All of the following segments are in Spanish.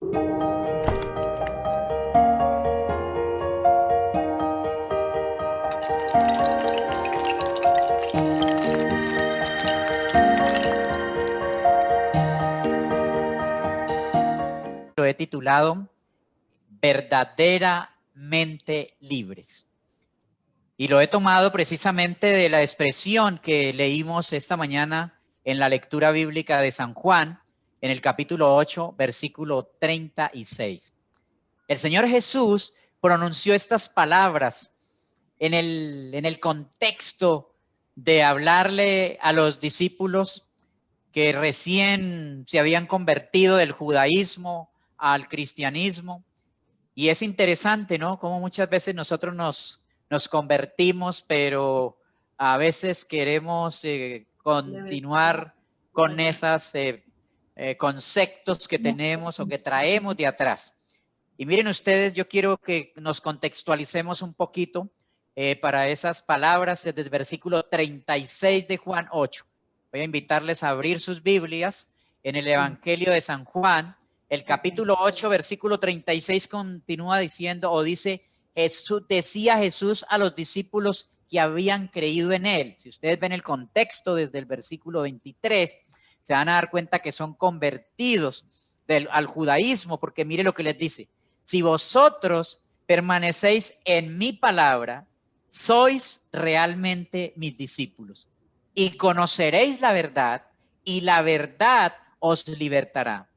Lo he titulado Verdaderamente Libres. Y lo he tomado precisamente de la expresión que leímos esta mañana en la lectura bíblica de San Juan, en el capítulo 8, versículo 36. El Señor Jesús pronunció estas palabras en el contexto de hablarle a los discípulos que recién se habían convertido del judaísmo al cristianismo. Y es interesante, ¿no? Como muchas veces nosotros nos convertimos, pero a veces queremos continuar con esos conceptos que tenemos o que traemos de atrás. Y miren ustedes, yo quiero que nos contextualicemos un poquito para esas palabras desde el versículo 36 de Juan 8. Voy a invitarles a abrir sus Biblias en el Evangelio de San Juan. El capítulo 8, versículo 36 continúa diciendo o dice, decía Jesús a los discípulos que habían creído en él. Si ustedes ven el contexto desde el versículo 23, se van a dar cuenta que son convertidos al judaísmo, porque mire lo que les dice. Si vosotros permanecéis en mi palabra, sois realmente mis discípulos y conoceréis la verdad y la verdad os libertará.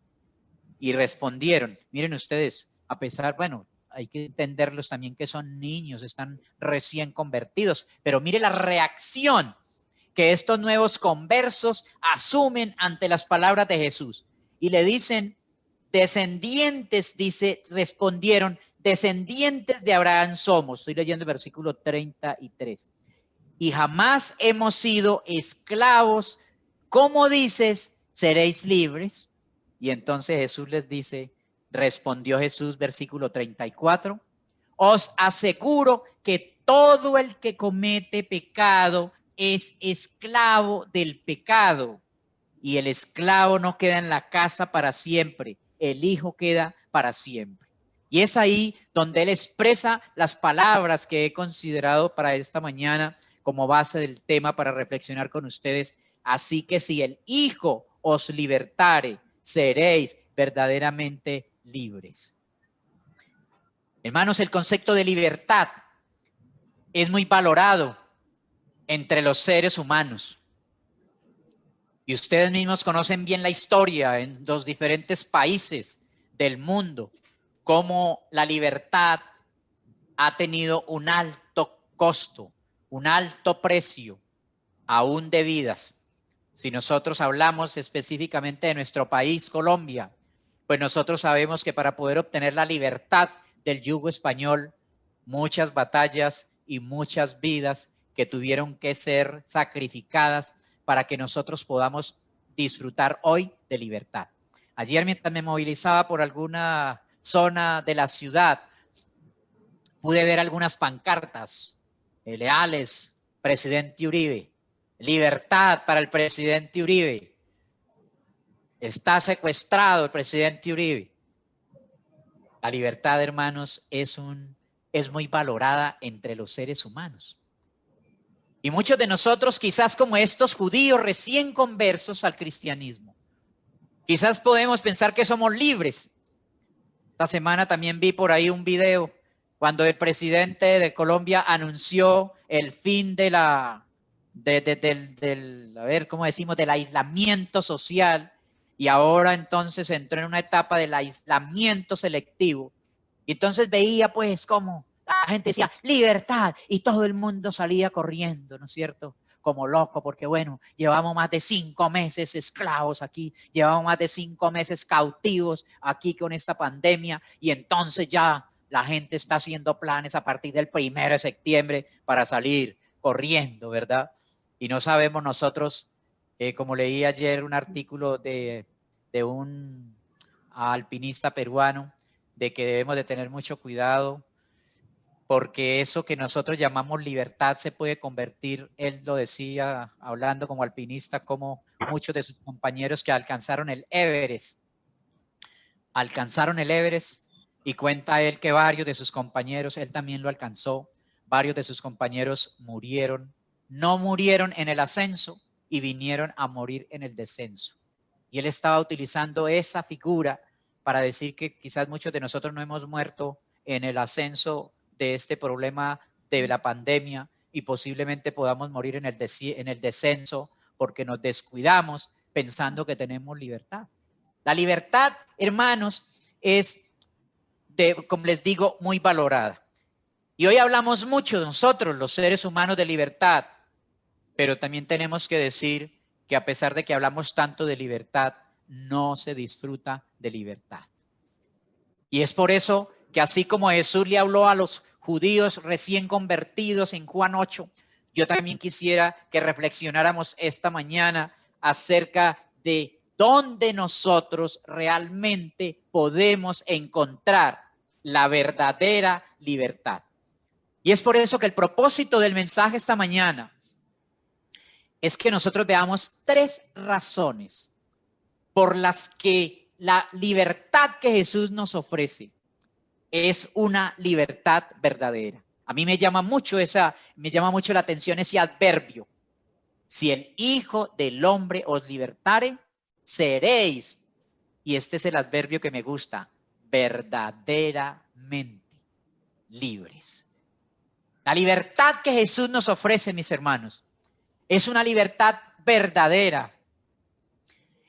Y respondieron, miren ustedes, a pesar, bueno, hay que entenderlos también que son niños, están recién convertidos, pero mire la reacción que estos nuevos conversos asumen ante las palabras de Jesús. Y le dicen, descendientes, dice, respondieron, descendientes de Abraham somos. Estoy leyendo el versículo 33. Y jamás hemos sido esclavos. ¿Cómo dices, seréis libres? Y entonces Jesús les dice, respondió Jesús, versículo 34, os aseguro que todo el que comete pecado es esclavo del pecado. Y el esclavo no queda en la casa para siempre, el hijo queda para siempre. Y es ahí donde él expresa las palabras que he considerado para esta mañana como base del tema para reflexionar con ustedes. Así que si el hijo os libertare, seréis verdaderamente libres. Hermanos, el concepto de libertad es muy valorado entre los seres humanos. Y ustedes mismos conocen bien la historia en los diferentes países del mundo, cómo la libertad ha tenido un alto costo, un alto precio, aún de vidas. Si nosotros hablamos específicamente de nuestro país, Colombia, pues nosotros sabemos que para poder obtener la libertad del yugo español, muchas batallas y muchas vidas que tuvieron que ser sacrificadas para que nosotros podamos disfrutar hoy de libertad. Ayer, mientras me movilizaba por alguna zona de la ciudad, pude ver algunas pancartas, leales, presidente Uribe, libertad para el presidente Uribe, está secuestrado el presidente Uribe. La libertad, hermanos, es muy valorada entre los seres humanos. Y muchos de nosotros, quizás como estos judíos recién conversos al cristianismo, quizás podemos pensar que somos libres. Esta semana también vi por ahí un video cuando el presidente de Colombia anunció el fin de a ver, ¿cómo decimos? Del aislamiento social, y ahora entonces entró en una etapa del aislamiento selectivo. Y entonces veía pues cómo la gente decía libertad y todo el mundo salía corriendo, ¿no es cierto? Como loco, porque bueno, llevamos más de 5 meses esclavos aquí, llevamos más de 5 meses cautivos aquí con esta pandemia, y entonces ya la gente está haciendo planes a partir del 1 de septiembre para salir corriendo, ¿verdad? Y no sabemos nosotros, como leí ayer un artículo de un alpinista peruano, de que debemos de tener mucho cuidado, porque eso que nosotros llamamos libertad se puede convertir, él lo decía hablando como alpinista, como muchos de sus compañeros que alcanzaron el Everest, alcanzaron el Everest y cuenta él que varios de sus compañeros, él también lo alcanzó, varios de sus compañeros murieron, no murieron en el ascenso y vinieron a morir en el descenso. Y él estaba utilizando esa figura para decir que quizás muchos de nosotros no hemos muerto en el ascenso de este problema de la pandemia y posiblemente podamos morir en el descenso porque nos descuidamos pensando que tenemos libertad. La libertad, hermanos, es, como les digo, muy valorada. Y hoy hablamos mucho nosotros, los seres humanos, de libertad, pero también tenemos que decir que a pesar de que hablamos tanto de libertad, no se disfruta de libertad. Y es por eso que así como Jesús le habló a los judíos recién convertidos en Juan 8, yo también quisiera que reflexionáramos esta mañana acerca de dónde nosotros realmente podemos encontrar la verdadera libertad. Y es por eso que el propósito del mensaje esta mañana es que nosotros veamos 3 razones por las que la libertad que Jesús nos ofrece es una libertad verdadera. A mí me llama mucho la atención ese adverbio. Si el Hijo del Hombre os libertare, seréis, y este es el adverbio que me gusta, verdaderamente libres. La libertad que Jesús nos ofrece, mis hermanos, es una libertad verdadera.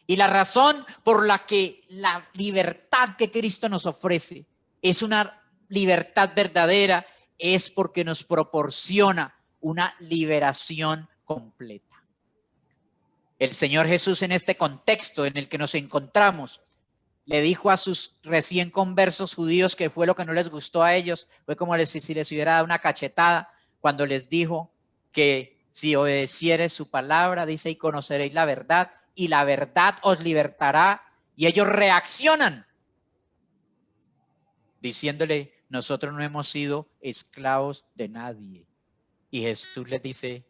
Y la razón por la que la libertad que Cristo nos ofrece es una libertad verdadera es porque nos proporciona una liberación completa. El Señor Jesús, en este contexto en el que nos encontramos, le dijo a sus recién conversos judíos, que fue lo que no les gustó a ellos, fue como si les hubiera dado una cachetada cuando les dijo que si obedeciereis su palabra, dice, y conoceréis la verdad, y la verdad os libertará. Y ellos reaccionan diciéndole, nosotros no hemos sido esclavos de nadie. Y Jesús les dice,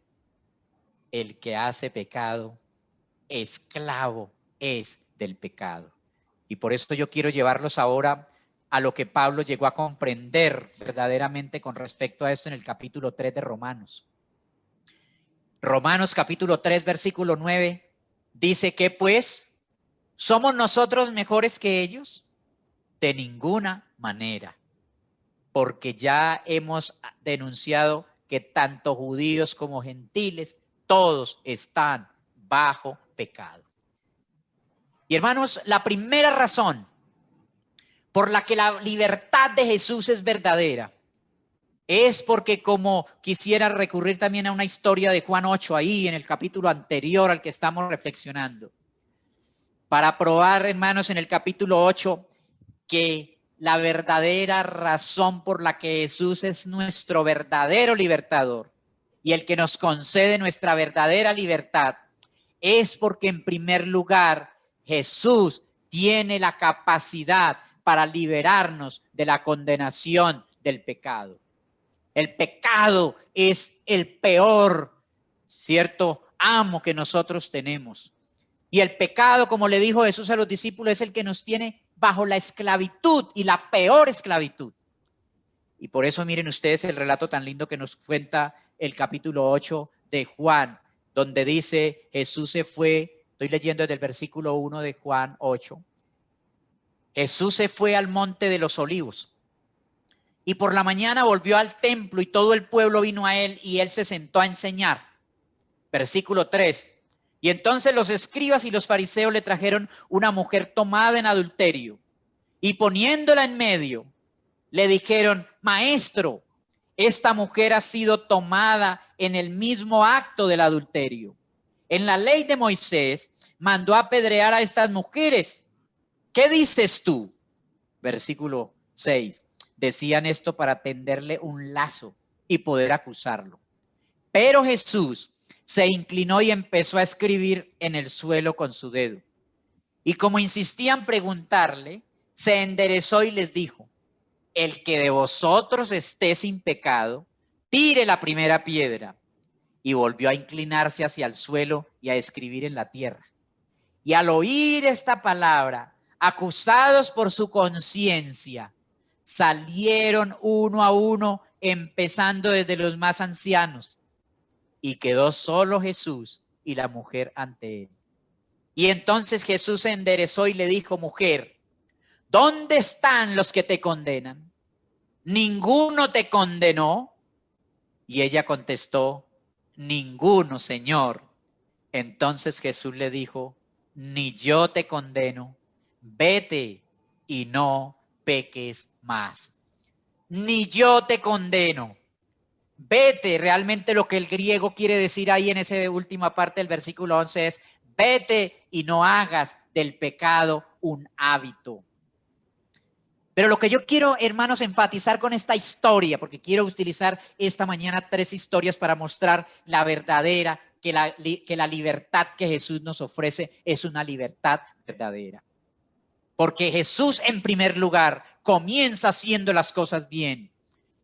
el que hace pecado, esclavo es del pecado. Y por eso yo quiero llevarlos ahora a lo que Pablo llegó a comprender verdaderamente con respecto a esto en el capítulo 3 de Romanos. Romanos capítulo 3, versículo 9, dice que pues, ¿somos nosotros mejores que ellos? De ninguna manera, porque ya hemos denunciado que tanto judíos como gentiles, todos están bajo pecado. Y hermanos, la primera razón por la que la libertad de Jesús es verdadera es porque, como quisiera recurrir también a una historia de Juan 8, ahí en el capítulo anterior al que estamos reflexionando, para probar, hermanos, en el capítulo 8, que la verdadera razón por la que Jesús es nuestro verdadero libertador y el que nos concede nuestra verdadera libertad es porque, en primer lugar, Jesús tiene la capacidad para liberarnos de la condenación del pecado. El pecado es el peor, ¿cierto?, amo que nosotros tenemos. Y el pecado, como le dijo Jesús a los discípulos, es el que nos tiene bajo la esclavitud y la peor esclavitud. Y por eso miren ustedes el relato tan lindo que nos cuenta el capítulo 8 de Juan, donde dice, Jesús se fue, estoy leyendo desde el versículo 1 de Juan 8, Jesús se fue al monte de los olivos. Y por la mañana volvió al templo y todo el pueblo vino a él y él se sentó a enseñar. Versículo 3. Y entonces los escribas y los fariseos le trajeron una mujer tomada en adulterio y poniéndola en medio, le dijeron, maestro, esta mujer ha sido tomada en el mismo acto del adulterio. En la ley de Moisés mandó apedrear a estas mujeres. ¿Qué dices tú? Versículo 6. Decían esto para tenderle un lazo y poder acusarlo. Pero Jesús se inclinó y empezó a escribir en el suelo con su dedo. Y como insistían preguntarle, se enderezó y les dijo, el que de vosotros esté sin pecado, tire la primera piedra. Y volvió a inclinarse hacia el suelo y a escribir en la tierra. Y al oír esta palabra, acusados por su conciencia, salieron uno a uno, empezando desde los más ancianos, y quedó solo Jesús y la mujer ante él. Y entonces Jesús se enderezó y le dijo: mujer, ¿dónde están los que te condenan? ¿Ninguno te condenó? Y ella contestó: ninguno, Señor. Entonces Jesús le dijo: ni yo te condeno, vete y no peques más. Ni yo te condeno, vete. Realmente lo que el griego quiere decir ahí en esa última parte del versículo 11 es: vete y no hagas del pecado un hábito. Pero lo que yo quiero, hermanos, enfatizar con esta historia, porque quiero utilizar esta mañana 3 historias para mostrar la verdadera, que la libertad que Jesús nos ofrece es una libertad verdadera. Porque Jesús, en primer lugar, comienza haciendo las cosas bien.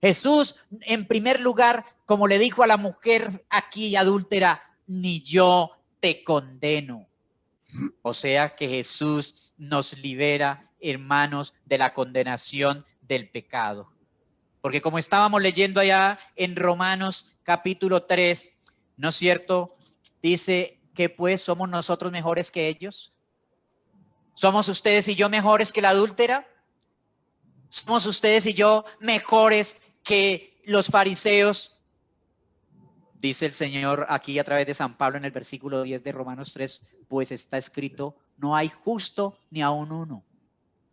Jesús, en primer lugar, como le dijo a la mujer aquí adúltera: ni yo te condeno. O sea que Jesús nos libera, hermanos, de la condenación del pecado. Porque como estábamos leyendo allá en Romanos capítulo 3, ¿no es cierto? Dice que pues somos nosotros mejores que ellos. ¿Somos ustedes y yo mejores que la adúltera? ¿Somos ustedes y yo mejores que los fariseos? Dice el Señor aquí a través de San Pablo en el versículo 10 de Romanos 3, pues está escrito: no hay justo ni aun uno.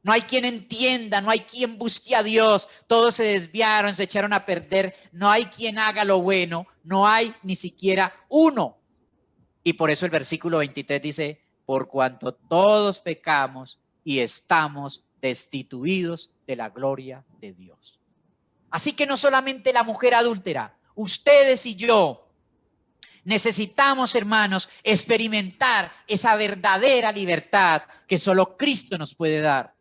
No hay quien entienda, no hay quien busque a Dios. Todos se desviaron, se echaron a perder. No hay quien haga lo bueno, no hay ni siquiera uno. Y por eso el versículo 23 dice: por cuanto todos pecamos y estamos destituidos de la gloria de Dios. Así que no solamente la mujer adúltera, ustedes y yo necesitamos, hermanos, experimentar esa verdadera libertad que solo Cristo nos puede dar.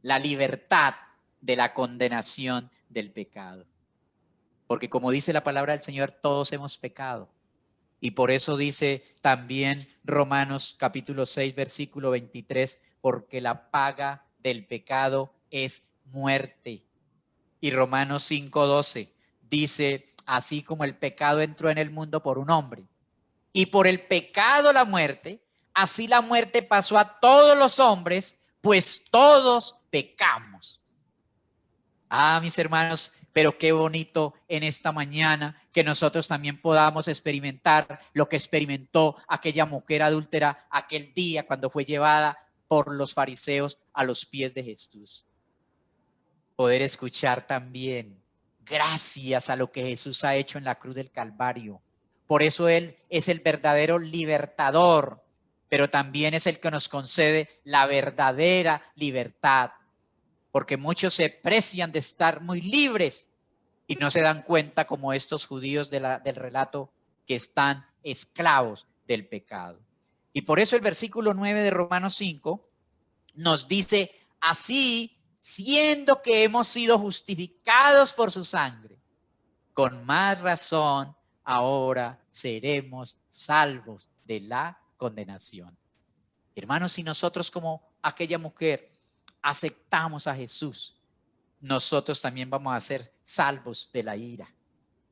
La libertad de la condenación del pecado. Porque como dice la palabra del Señor, todos hemos pecado. Y por eso dice también Romanos capítulo 6, versículo 23, porque la paga del pecado es muerte. Y Romanos 5:12 dice: así como el pecado entró en el mundo por un hombre, y por el pecado la muerte, así la muerte pasó a todos los hombres, pues todos pecamos. Ah, mis hermanos, pero qué bonito en esta mañana que nosotros también podamos experimentar lo que experimentó aquella mujer adúltera aquel día cuando fue llevada por los fariseos a los pies de Jesús. Poder escuchar también, gracias a lo que Jesús ha hecho en la cruz del Calvario. Por eso Él es el verdadero libertador, pero también es el que nos concede la verdadera libertad. Porque muchos se precian de estar muy libres y no se dan cuenta, como estos judíos del relato, que están esclavos del pecado. Y por eso el versículo 9 de Romanos 5 nos dice: así, siendo que hemos sido justificados por su sangre, con más razón ahora seremos salvos de la condenación. Hermanos, si nosotros, como aquella mujer, aceptamos a Jesús, nosotros también vamos a ser salvos de la ira.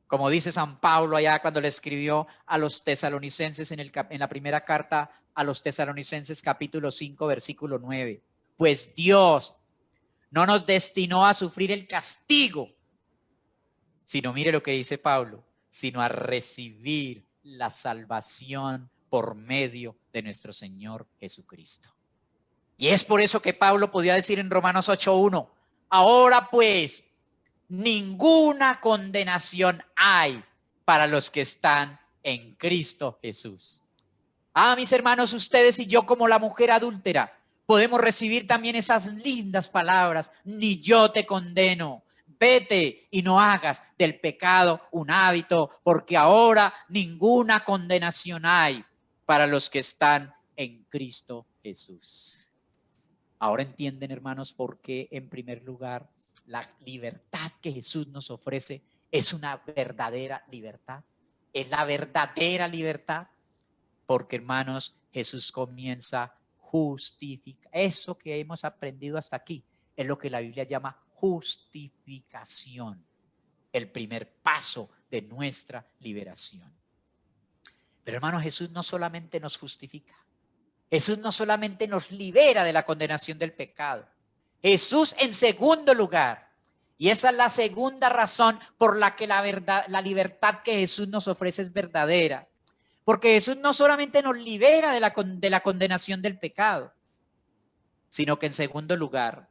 Como dice San Pablo allá cuando le escribió a los tesalonicenses en la primera carta a los tesalonicenses capítulo 5 versículo 9. Pues Dios no nos destinó a sufrir el castigo, sino, mire lo que dice Pablo, sino a recibir la salvación por medio de nuestro Señor Jesucristo. Y es por eso que Pablo podía decir en Romanos 8:1, ahora pues, ninguna condenación hay para los que están en Cristo Jesús. Ah, mis hermanos, ustedes y yo, como la mujer adúltera, podemos recibir también esas lindas palabras: ni yo te condeno, vete y no hagas del pecado un hábito, porque ahora ninguna condenación hay para los que están en Cristo Jesús. Ahora entienden, hermanos, por qué en primer lugar la libertad que Jesús nos ofrece es una verdadera libertad. Es la verdadera libertad, porque, hermanos, Jesús comienza justifica. Eso que hemos aprendido hasta aquí es lo que la Biblia llama justificación, el primer paso de nuestra liberación. Pero hermano, Jesús no solamente nos justifica, Jesús no solamente nos libera de la condenación del pecado. Jesús, en segundo lugar, y esa es la segunda razón por la que la libertad que Jesús nos ofrece es verdadera. Porque Jesús no solamente nos libera de la condenación del pecado, sino que en segundo lugar,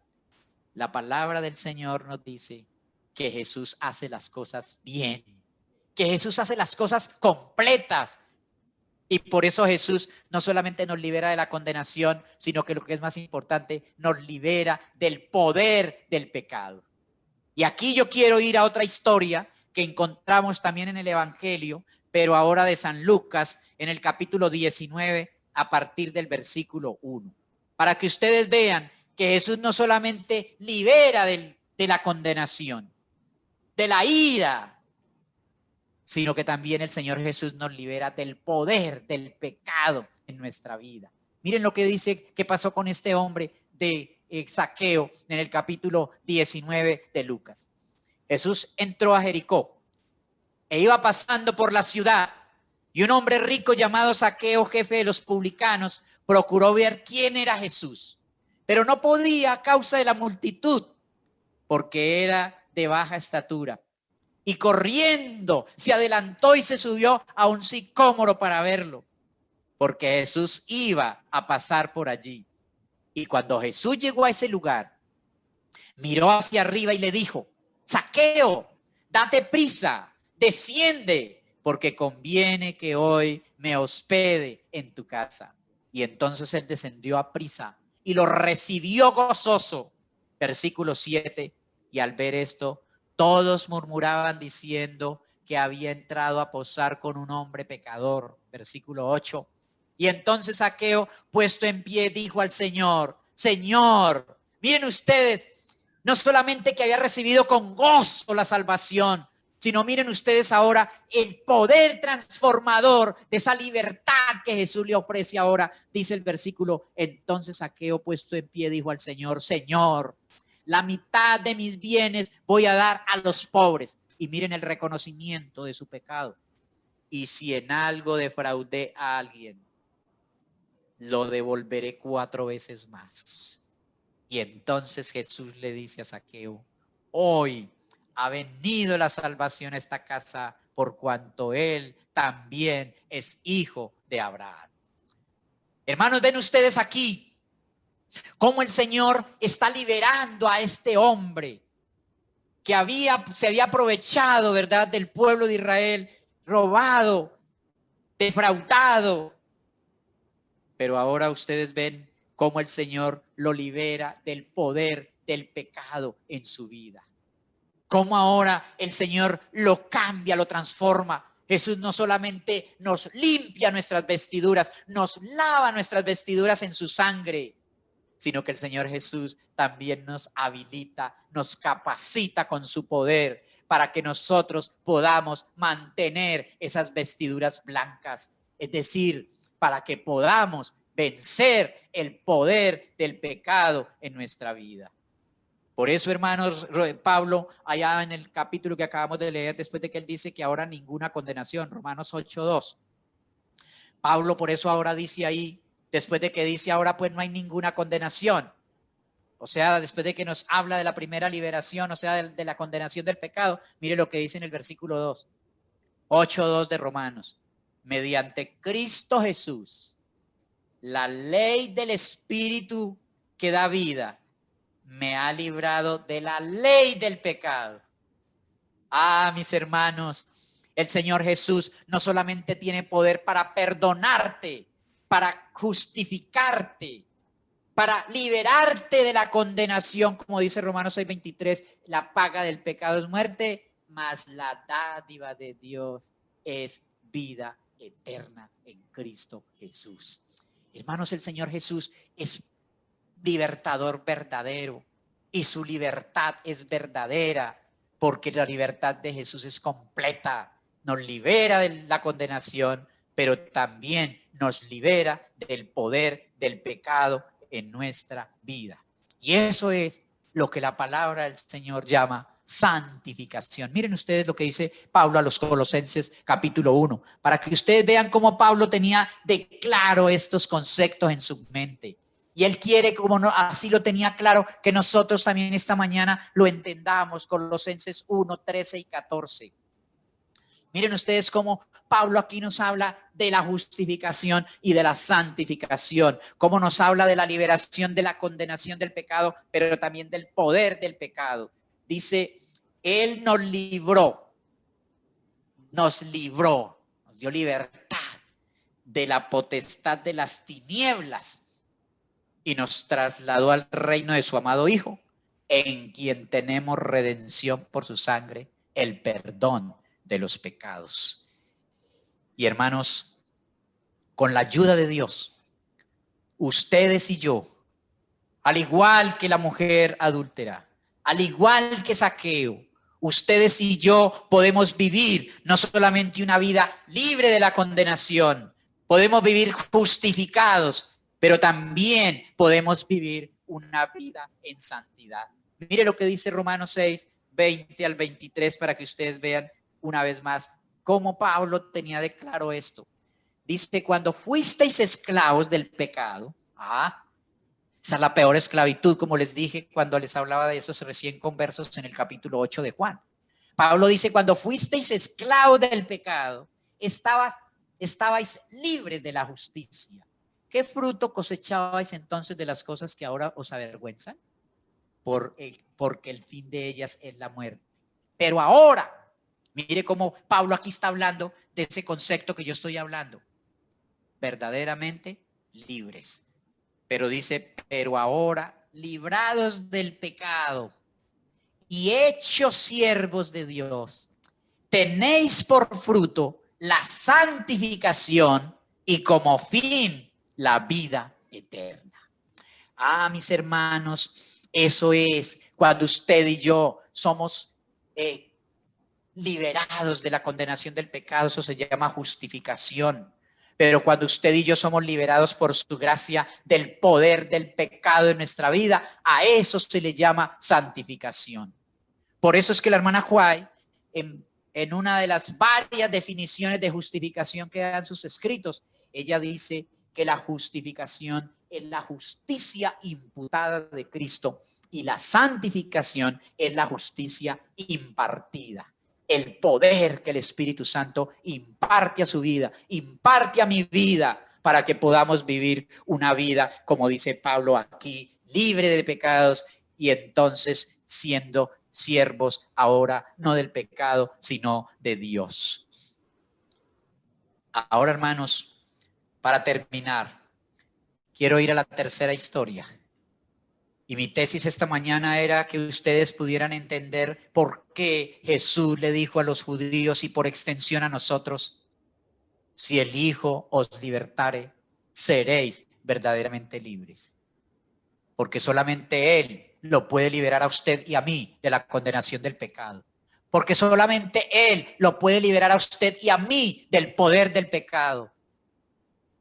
la palabra del Señor nos dice que Jesús hace las cosas bien, que Jesús hace las cosas completas. Y por eso Jesús no solamente nos libera de la condenación, sino que lo que es más importante, nos libera del poder del pecado. Y aquí yo quiero ir a otra historia que encontramos también en el Evangelio, pero ahora de San Lucas, en el capítulo 19, a partir del versículo 1. Para que ustedes vean que Jesús no solamente libera de la condenación, de la ira, sino que también el Señor Jesús nos libera del poder del pecado en nuestra vida. Miren lo que dice que pasó con este hombre de Zaqueo en el capítulo 19 de Lucas. Jesús entró a Jericó e iba pasando por la ciudad, y un hombre rico llamado Zaqueo, jefe de los publicanos, procuró ver quién era Jesús, pero no podía a causa de la multitud, porque era de baja estatura. Y corriendo se adelantó y se subió a un sicómoro para verlo, porque Jesús iba a pasar por allí. Y cuando Jesús llegó a ese lugar, miró hacia arriba y le dijo: Zaqueo, date prisa, desciende, porque conviene que hoy me hospede en tu casa. Y entonces él descendió a prisa y lo recibió gozoso. Versículo 7, y al ver esto, todos murmuraban diciendo que había entrado a posar con un hombre pecador. Versículo 8. Y entonces Zaqueo, puesto en pie, dijo al Señor: Señor, miren ustedes, no solamente que había recibido con gozo la salvación, sino miren ustedes ahora el poder transformador de esa libertad que Jesús le ofrece ahora. Dice el versículo: entonces Zaqueo, puesto en pie, dijo al Señor: Señor, la mitad de mis bienes voy a dar a los pobres. Y miren el reconocimiento de su pecado. Y si en algo defraudé a alguien, lo devolveré 4 veces más. Y entonces Jesús le dice a Zaqueo: hoy ha venido la salvación a esta casa, por cuanto él también es hijo de Abraham. Hermanos, ven ustedes aquí cómo el Señor está liberando a este hombre que se había aprovechado, ¿verdad?, del pueblo de Israel, robado, defraudado. Pero ahora ustedes ven cómo el Señor lo libera del poder del pecado en su vida. Cómo ahora el Señor lo cambia, lo transforma. Jesús no solamente nos limpia nuestras vestiduras, nos lava nuestras vestiduras en su sangre, sino que el Señor Jesús también nos habilita, nos capacita con su poder para que nosotros podamos mantener esas vestiduras blancas. Es decir, para que podamos vencer el poder del pecado en nuestra vida. Por eso, hermanos, Pablo, allá en el capítulo que acabamos de leer, después de que él dice que ahora ninguna condenación, Romanos 8:2, Pablo por eso ahora dice ahí, después de que dice ahora pues no hay ninguna condenación, o sea, después de que nos habla de la primera liberación, o sea, de la condenación del pecado, mire lo que dice en el versículo 2, 8:2 de Romanos: mediante Cristo Jesús, la ley del Espíritu que da vida me ha librado de la ley del pecado. Ah, mis hermanos, el Señor Jesús no solamente tiene poder para perdonarte, para justificarte, para liberarte de la condenación, como dice Romanos 6:23, la paga del pecado es muerte, mas la dádiva de Dios es vida eterna en Cristo Jesús. Hermanos, el Señor Jesús es libertador verdadero y su libertad es verdadera, porque la libertad de Jesús es completa, nos libera de la condenación, pero también nos libera del poder del pecado en nuestra vida. Y eso es lo que la palabra del Señor llama santificación. Miren ustedes lo que dice Pablo a los Colosenses capítulo 1, para que ustedes vean cómo Pablo tenía de claro estos conceptos en su mente. Y él quiere, como no, así lo tenía claro, que nosotros también esta mañana lo entendamos. Colosenses 1, 13 y 14. Miren ustedes cómo Pablo aquí nos habla de la justificación y de la santificación, cómo nos habla de la liberación de la condenación del pecado, pero también del poder del pecado. Dice, Él nos dio libertad de la potestad de las tinieblas y nos trasladó al reino de su amado Hijo, en quien tenemos redención por su sangre, el perdón de los pecados. Y hermanos, con la ayuda de Dios, ustedes y yo, al igual que la mujer adúltera, al igual que Zaqueo, ustedes y yo podemos vivir no solamente una vida libre de la condenación, podemos vivir justificados, pero también podemos vivir una vida en santidad. Mire lo que dice Romanos 6, 20 al 23, para que ustedes vean una vez más cómo Pablo tenía de claro esto. Dice, cuando fuisteis esclavos del pecado, esa es la peor esclavitud, como les dije cuando les hablaba de esos recién conversos en el capítulo 8 de Juan. Pablo dice, cuando fuisteis esclavos del pecado, estabais libres de la justicia. ¿Qué fruto cosechabais entonces de las cosas que ahora os avergüenzan? Porque el fin de ellas es la muerte. Pero ahora, mire cómo Pablo aquí está hablando de ese concepto que yo estoy hablando. Verdaderamente libres. Pero dice, pero ahora librados del pecado y hechos siervos de Dios, tenéis por fruto la santificación y como fin la vida eterna. Mis hermanos, eso es cuando usted y yo somos liberados de la condenación del pecado. Eso se llama justificación. Pero cuando usted y yo somos liberados por su gracia del poder del pecado en nuestra vida, a eso se le llama santificación. Por eso es que la hermana White, en una de las varias definiciones de justificación que dan sus escritos, ella dice que la justificación es la justicia imputada de Cristo y la santificación es la justicia impartida. El poder que el Espíritu Santo imparte a su vida, imparte a mi vida, para que podamos vivir una vida, como dice Pablo aquí, libre de pecados y entonces siendo siervos ahora no del pecado, sino de Dios. Ahora, hermanos, para terminar, quiero ir a la tercera historia. Y mi tesis esta mañana era que ustedes pudieran entender por qué Jesús le dijo a los judíos y por extensión a nosotros, si el Hijo os libertare, seréis verdaderamente libres. Porque solamente Él lo puede liberar a usted y a mí de la condenación del pecado. Porque solamente Él lo puede liberar a usted y a mí del poder del pecado.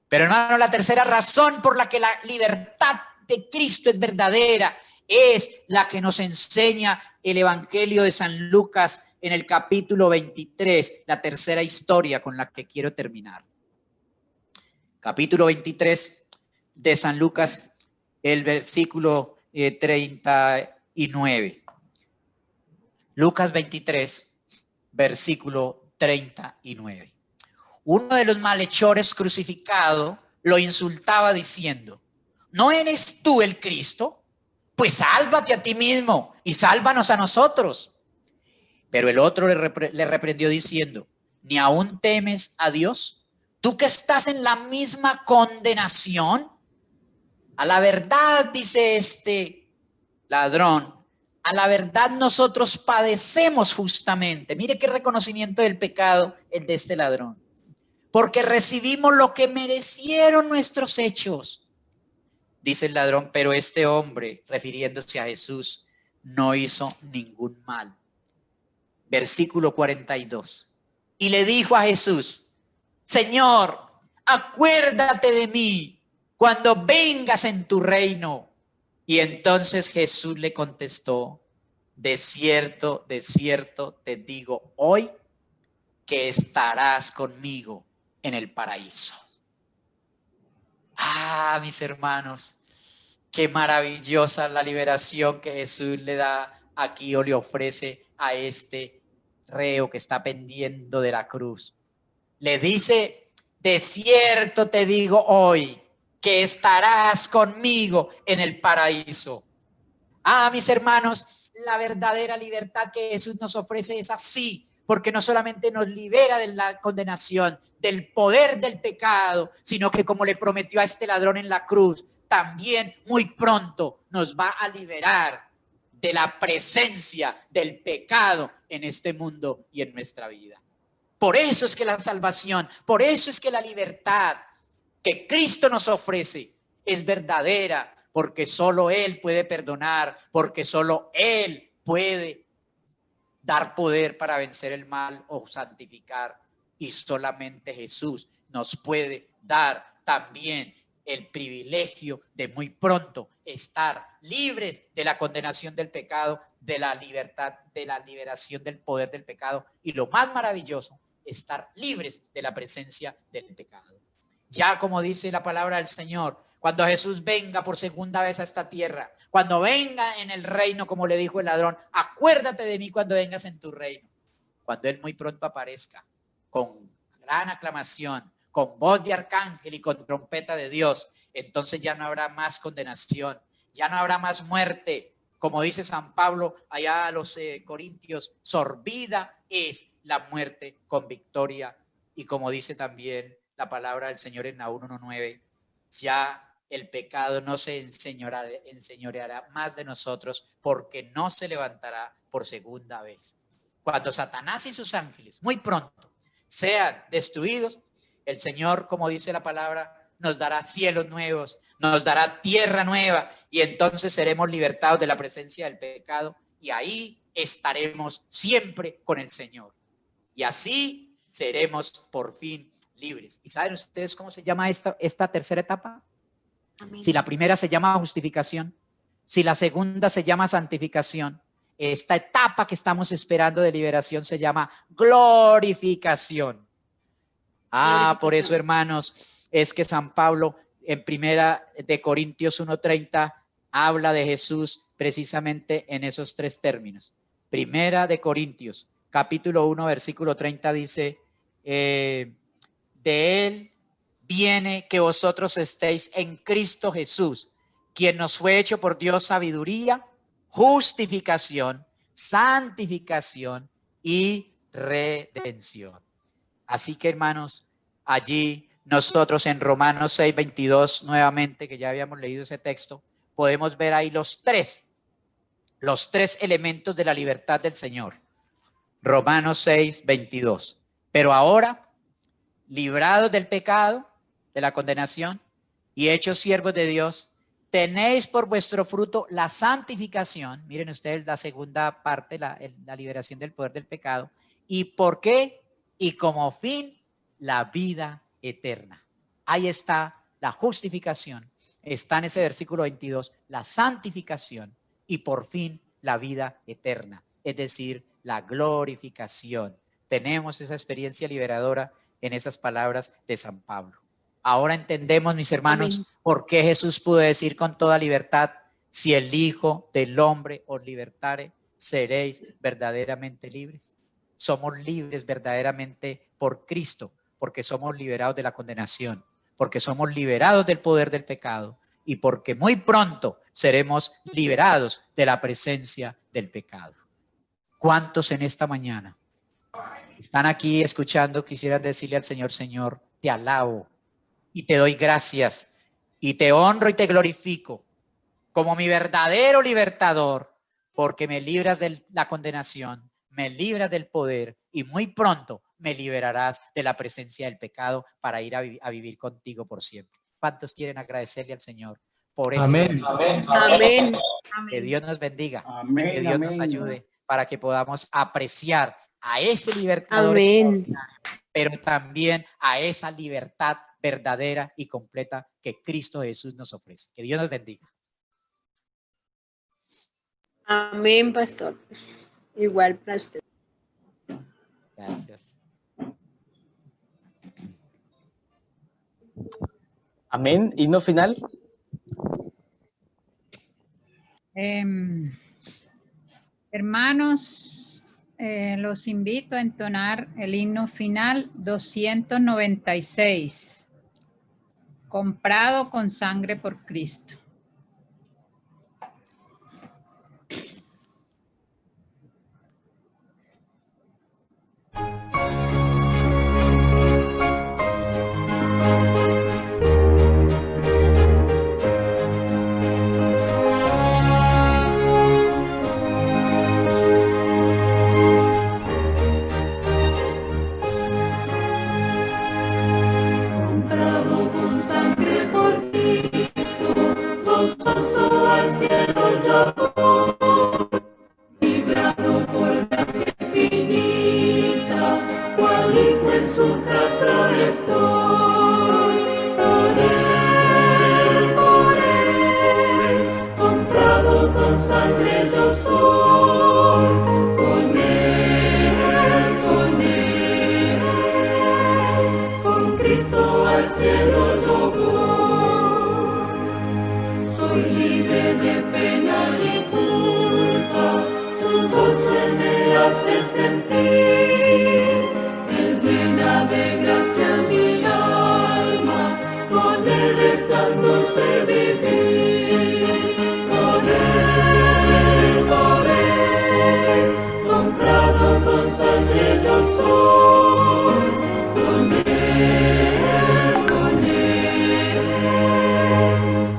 Pero hermano, la tercera razón por la que la libertad de Cristo es verdadera es la que nos enseña el Evangelio de San Lucas en el capítulo 23, la tercera historia con la que quiero terminar. Capítulo 23 de San Lucas, el versículo 39. Lucas 23, versículo 39. Uno de los malhechores crucificado lo insultaba diciendo, ¿no eres tú el Cristo? Pues sálvate a ti mismo y sálvanos a nosotros. Pero el otro le reprendió diciendo, ¿ni aún temes a Dios? ¿Tú que estás en la misma condenación? A la verdad, dice este ladrón, a la verdad nosotros padecemos justamente. Mire qué reconocimiento del pecado el de este ladrón. Porque recibimos lo que merecieron nuestros hechos. Dice el ladrón, pero este hombre, refiriéndose a Jesús, no hizo ningún mal. Versículo 42. Y le dijo a Jesús, Señor, acuérdate de mí cuando vengas en tu reino. Y entonces Jesús le contestó, de cierto te digo hoy que estarás conmigo en el paraíso. Ah, mis hermanos, qué maravillosa la liberación que Jesús le da aquí o le ofrece a este reo que está pendiendo de la cruz. Le dice, de cierto te digo hoy que estarás conmigo en el paraíso. Ah, mis hermanos, la verdadera libertad que Jesús nos ofrece es así, porque no solamente nos libera de la condenación, del poder del pecado, sino que como le prometió a este ladrón en la cruz, también muy pronto nos va a liberar de la presencia del pecado en este mundo y en nuestra vida. Por eso es que la salvación, por eso es que la libertad que Cristo nos ofrece es verdadera, porque solo Él puede perdonar, porque solo Él puede dar poder para vencer el mal o santificar, y solamente Jesús nos puede dar también el privilegio de muy pronto estar libres de la condenación del pecado, de la libertad, de la liberación del poder del pecado, y lo más maravilloso, estar libres de la presencia del pecado. Ya como dice la palabra del Señor, cuando Jesús venga por segunda vez a esta tierra, cuando venga en el reino, como le dijo el ladrón, acuérdate de mí cuando vengas en tu reino. Cuando Él muy pronto aparezca, con gran aclamación, con voz de arcángel y con trompeta de Dios, entonces ya no habrá más condenación, ya no habrá más muerte. Como dice San Pablo allá a los Corintios, sorbida es la muerte con victoria. Y como dice también la palabra del Señor en Nahum 1:9, ya el pecado no se enseñoreará más de nosotros, porque no se levantará por segunda vez. Cuando Satanás y sus ángeles muy pronto sean destruidos, el Señor, como dice la palabra, nos dará cielos nuevos, nos dará tierra nueva, y entonces seremos libertados de la presencia del pecado, y ahí estaremos siempre con el Señor. Y así seremos por fin libres. ¿Y saben ustedes cómo se llama esta tercera etapa? Amén. Si la primera se llama justificación, si la segunda se llama santificación, esta etapa que estamos esperando de liberación se llama glorificación. Ah, por eso, hermanos, es que San Pablo en primera de Corintios 1:30 habla de Jesús precisamente en esos tres términos. Primera de Corintios, capítulo 1, versículo 30 dice, de Él viene que vosotros estéis en Cristo Jesús, quien nos fue hecho por Dios sabiduría, justificación, santificación y redención. Así que, hermanos, allí nosotros en Romanos 6:22, nuevamente, que ya habíamos leído ese texto, podemos ver ahí los tres elementos de la libertad del Señor. Romanos 6:22. Pero ahora, librados del pecado, de la condenación, y hechos siervos de Dios, tenéis por vuestro fruto la santificación. Miren ustedes la segunda parte, la liberación del poder del pecado. ¿Y por qué? Y como fin, la vida eterna. Ahí está la justificación. Está en ese versículo 22, la santificación y por fin la vida eterna, es decir, la glorificación. Tenemos esa experiencia liberadora en esas palabras de San Pablo. Ahora entendemos, mis hermanos, amén, por qué Jesús pudo decir con toda libertad, si el Hijo del Hombre os libertare, seréis verdaderamente libres. Somos libres verdaderamente por Cristo, porque somos liberados de la condenación, porque somos liberados del poder del pecado y porque muy pronto seremos liberados de la presencia del pecado. ¿Cuántos en esta mañana están aquí escuchando, quisieran decirle al Señor, Señor, te alabo y te doy gracias y te honro y te glorifico como mi verdadero libertador, porque me libras de la condenación, me libras del poder y muy pronto me liberarás de la presencia del pecado para ir a vivir contigo por siempre? ¿Cuántos quieren agradecerle al Señor por eso? Amén. Amén. Amén. Que Dios nos bendiga, Amén, y que Dios nos ayude para que podamos apreciar a ese libertador Amén. extraordinario, pero también a esa libertad verdadera y completa que Cristo Jesús nos ofrece. Que Dios nos bendiga. Amén, pastor. Igual para usted. Gracias. Amén. Himno final. Hermanos, los invito a entonar el himno final 296. Comprado con sangre por Cristo. Comprado con sangre por Cristo, gozoso al cielo ya voy, librado por gracia infinita, cual hijo en su casa estoy. Por él, comprado con sangre yo soy, con él, con Cristo al cielo yo voy. Soy libre de pena y culpa, su gozo él me hace sentir. Él llena de gracia mi alma, con él es tan dulce vivir. Por él, comprado con sangre yo soy.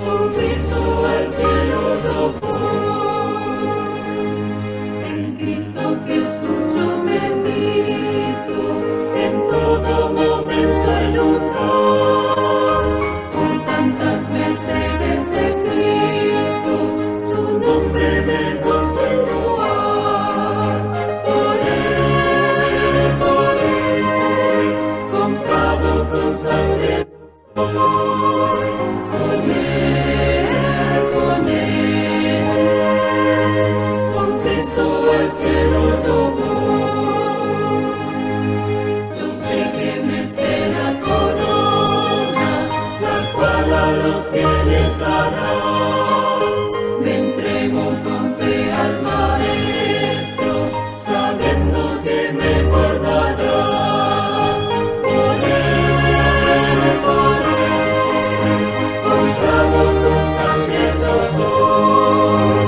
Con Cristo al cielo yo voy. En Cristo Jesús yo medito, en todo momento y lugar. Por tantas mercedes de Cristo, su nombre me gozo en loar. Por él, comprado con sangre soy. Con Cristo al cielo yo voy. Yo sé que me espera corona, la cual a los fieles dará. Me entrego con fe al Maestro, sabiendo que me guardará. Por él, comprado con sangre yo soy.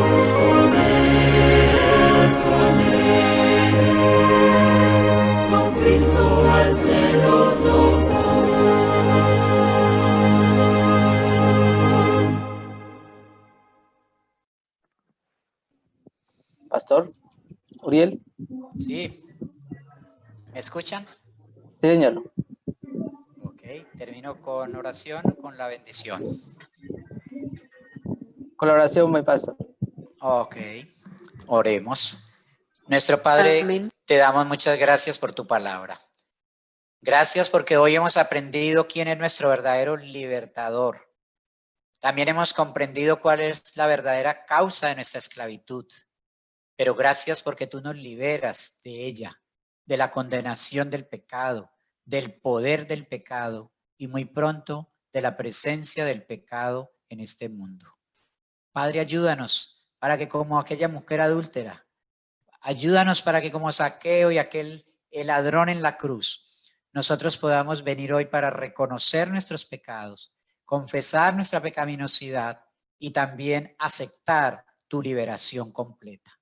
Con Cristo al cielo yo voy. Pastor Uriel. Sí. ¿Me escuchan? Sí, señor. Ok, termino con oración, con la bendición. Colaboración, mi pastor. Ok, oremos. Nuestro Padre, Amén. te damos muchas gracias por tu palabra. Gracias porque hoy hemos aprendido quién es nuestro verdadero libertador. También hemos comprendido cuál es la verdadera causa de nuestra esclavitud. Pero gracias porque tú nos liberas de ella, de la condenación del pecado, del poder del pecado y muy pronto de la presencia del pecado en este mundo. Padre, ayúdanos para que como aquella mujer adúltera, ayúdanos para que como Zaqueo y el ladrón en la cruz, nosotros podamos venir hoy para reconocer nuestros pecados, confesar nuestra pecaminosidad y también aceptar tu liberación completa.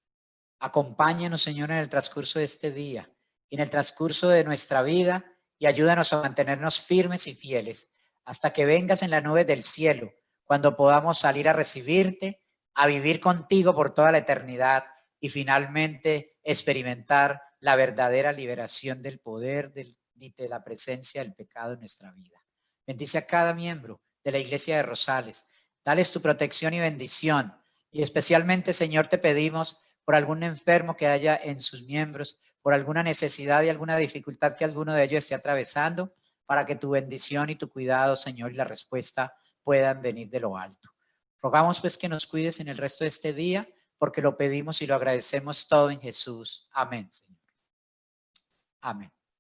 Acompáñanos, Señor, en el transcurso de este día y en el transcurso de nuestra vida y ayúdanos a mantenernos firmes y fieles hasta que vengas en la nube del cielo, cuando podamos salir a recibirte, a vivir contigo por toda la eternidad y finalmente experimentar la verdadera liberación del poder y de la presencia del pecado en nuestra vida. Bendice a cada miembro de la Iglesia de Rosales. Dales tu protección y bendición. Y especialmente, Señor, te pedimos por algún enfermo que haya en sus miembros, por alguna necesidad y alguna dificultad que alguno de ellos esté atravesando, para que tu bendición y tu cuidado, Señor, y la respuesta puedan venir de lo alto. Rogamos pues que nos cuides en el resto de este día, porque lo pedimos y lo agradecemos todo en Jesús. Amén, Señor. Amén.